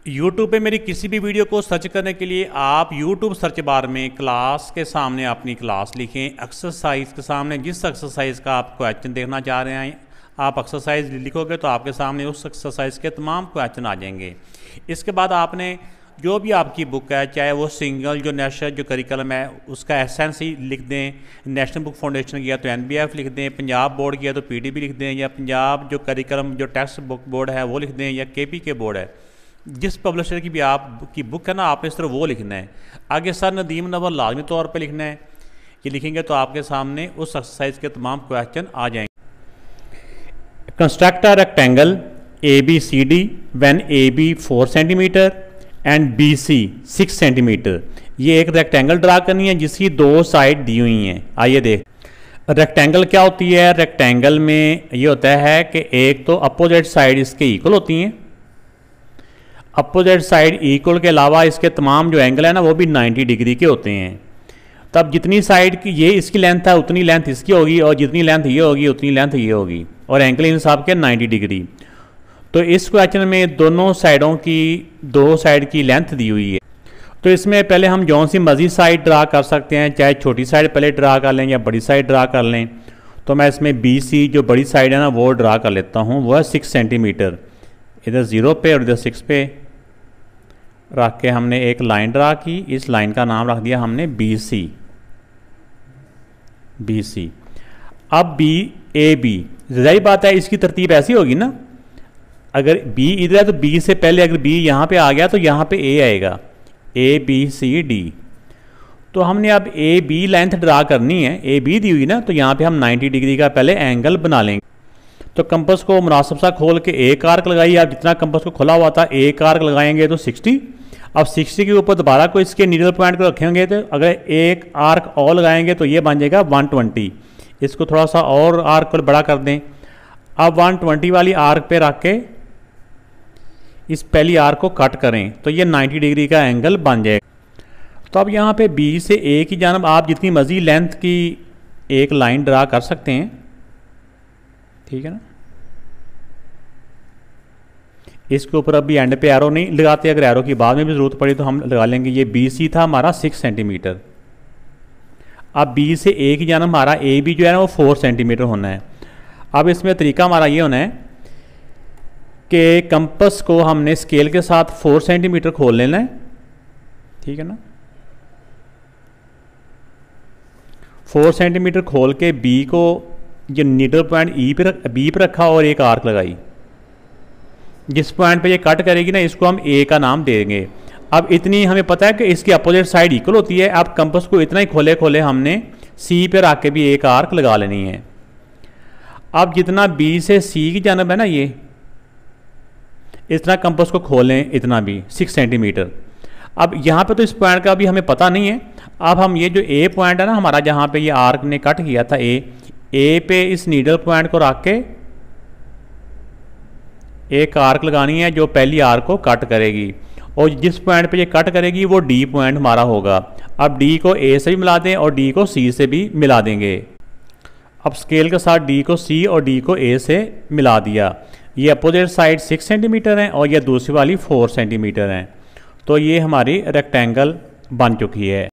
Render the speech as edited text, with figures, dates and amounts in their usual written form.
YouTube पे मेरी किसी भी वीडियो को सर्च करने के लिए आप YouTube सर्च बार में क्लास के सामने अपनी क्लास लिखें। एक्सरसाइज के सामने जिस एक्सरसाइज का आप क्वेश्चन देखना चाह रहे हैं आप एक्सरसाइज लिखोगे तो आपके सामने उस एक्सरसाइज के तमाम क्वेश्चन आ जाएंगे। इसके बाद आपने जो भी आपकी बुक है, चाहे वो सिंगल जो नेशनल जो करिकुलम है उसका एसेंस ही लिख दें, नेशनल बुक फाउंडेशन किया तो NBF लिख दें, पंजाब बोर्ड किया तो PDB लिख दें, या पंजाब जो करिकुलम जो टेक्स्ट बुक बोर्ड है वो लिख दें, या KPK बोर्ड है, जिस पब्लिशर की भी आपकी बुक है ना आपने इस तरह वो लिखना है। आगे सर नदीम नवर लाजमी तौर पे लिखना है। ये लिखेंगे तो आपके सामने उस एक्सरसाइज के तमाम क्वेश्चन आ जाएंगे। Construct a rectangle ABCD when AB 4 centimetre and BC 6 centimetre. ये एक रेक्टेंगल ड्रा करनी है जिसकी दो साइड दी हुई हैं। आइए देख, रेक्टेंगल क्या होती है। रेक्टेंगल में ये होता है कि एक तो अपोजिट साइड इसके इक्वल होती हैं, अपोजिट साइड इक्वल के अलावा इसके तमाम जो एंगल है ना वो भी 90 डिग्री के होते हैं। तब जितनी साइड की ये इसकी लेंथ है उतनी लेंथ इसकी होगी, और जितनी लेंथ ये होगी उतनी लेंथ ये होगी, और एंगल इन सब के 90 डिग्री। तो इस क्वेश्चन में दोनों साइडों की दो साइड की लेंथ दी हुई है। तो इसमें पहले हम जौन सी मर्जी साइड ड्रा कर सकते हैं, चाहे छोटी साइड पहले ड्रा कर लें या बड़ी साइड ड्रा कर लें। तो मैं इसमें BC जो बड़ी साइड है ना वो ड्रा कर लेता हूँ, वो है 6 सेंटीमीटर। इधर 0 पे और इधर 6 पे रख के हमने एक लाइन ड्रा की। इस लाइन का नाम रख दिया हमने BC। अब AB, जाहिर बात है इसकी तरतीब ऐसी होगी ना, अगर B इधर है तो B से पहले अगर B यहाँ पे आ गया तो यहाँ पे A आएगा, ABCD। तो हमने अब AB लेंथ ड्रा करनी है, AB दी हुई ना, तो यहाँ पे हम 90 डिग्री का पहले एंगल बना लेंगे। तो कंपास को मुनासिब सा खोल के एक आर्क लगाइए। आप जितना कंपास को खोला हुआ था एक आर्क लगाएंगे तो 60। अब 60 के ऊपर दोबारा को इसके नीडल पॉइंट को रखेंगे तो अगर एक आर्क और लगाएंगे तो ये बन जाएगा 120। इसको थोड़ा सा और आर्क को बड़ा कर दें। अब 120 वाली आर्क पे रख के इस पहली आर्क को कट करें तो ये 90 डिग्री का एंगल बन जाएगा। तो अब यहाँ पे B से A की जानब आप जितनी मर्जी लेंथ की एक लाइन ड्रा कर सकते हैं, ठीक है ना। इसके ऊपर अभी एंड पे एरो नहीं लगाते, अगर एरो की बाद में भी ज़रूरत पड़ी तो हम लगा लेंगे। ये BC था हमारा 6 सेंटीमीटर। अब B से A की जानब हमारा AB जो है ना वो 4 सेंटीमीटर होना है। अब इसमें तरीका हमारा ये होना है कि कंपास को हमने स्केल के साथ 4 सेंटीमीटर खोल लेना है, ठीक है ना। 4 सेंटीमीटर खोल के B को जो नीडल पॉइंट B पे रखा और एक आर्क लगाई। जिस पॉइंट पे ये कट करेगी ना इसको हम A का नाम देंगे। अब इतनी हमें पता है कि इसकी अपोजिट साइड इक्वल होती है। अब कंपास को इतना ही खोले खोले हमने C पे रख के भी एक आर्क लगा लेनी है। अब जितना B से C की जानब है ना ये इतना कंपास को खोलें, इतना भी 6 सेंटीमीटर। अब यहाँ पे तो इस पॉइंट का भी हमें पता नहीं है। अब हम ये जो A पॉइंट है ना हमारा जहाँ पे ये आर्क ने कट किया था A पे इस नीडल पॉइंट को रख के एक आर्क लगानी है जो पहली आर्क को कट करेगी, और जिस पॉइंट पे ये कट करेगी वो D पॉइंट हमारा होगा। अब D को A से भी मिला दें और D को C से भी मिला देंगे। अब स्केल के साथ D को C और D को A से मिला दिया। ये अपोजिट साइड 6 सेंटीमीटर है और ये दूसरी वाली 4 सेंटीमीटर है। तो ये हमारी रेक्टेंगल बन चुकी है।